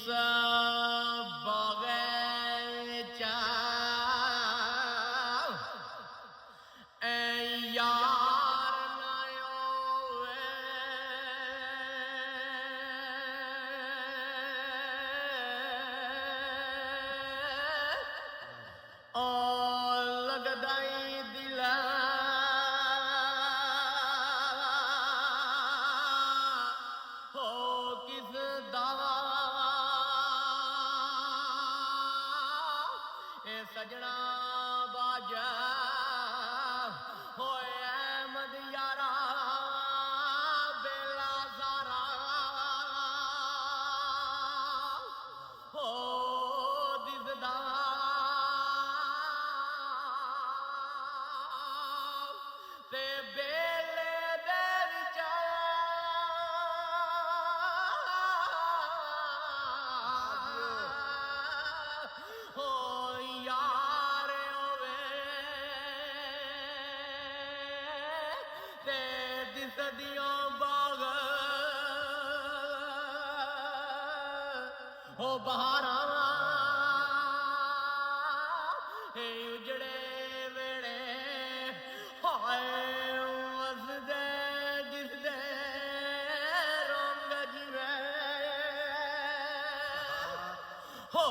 जिस बगैचा यार नयोवे ओ लगदाई दिला हो किस दावा ए सजना बाजा हो अहमद यारा बेला सारा हो दिसदा ते बेले दे विच हो यार होवे ते दिसदियों बाग हो बहारा हे उजड़े वेड़े हाय वसदे जिसदे रंग जिवे हो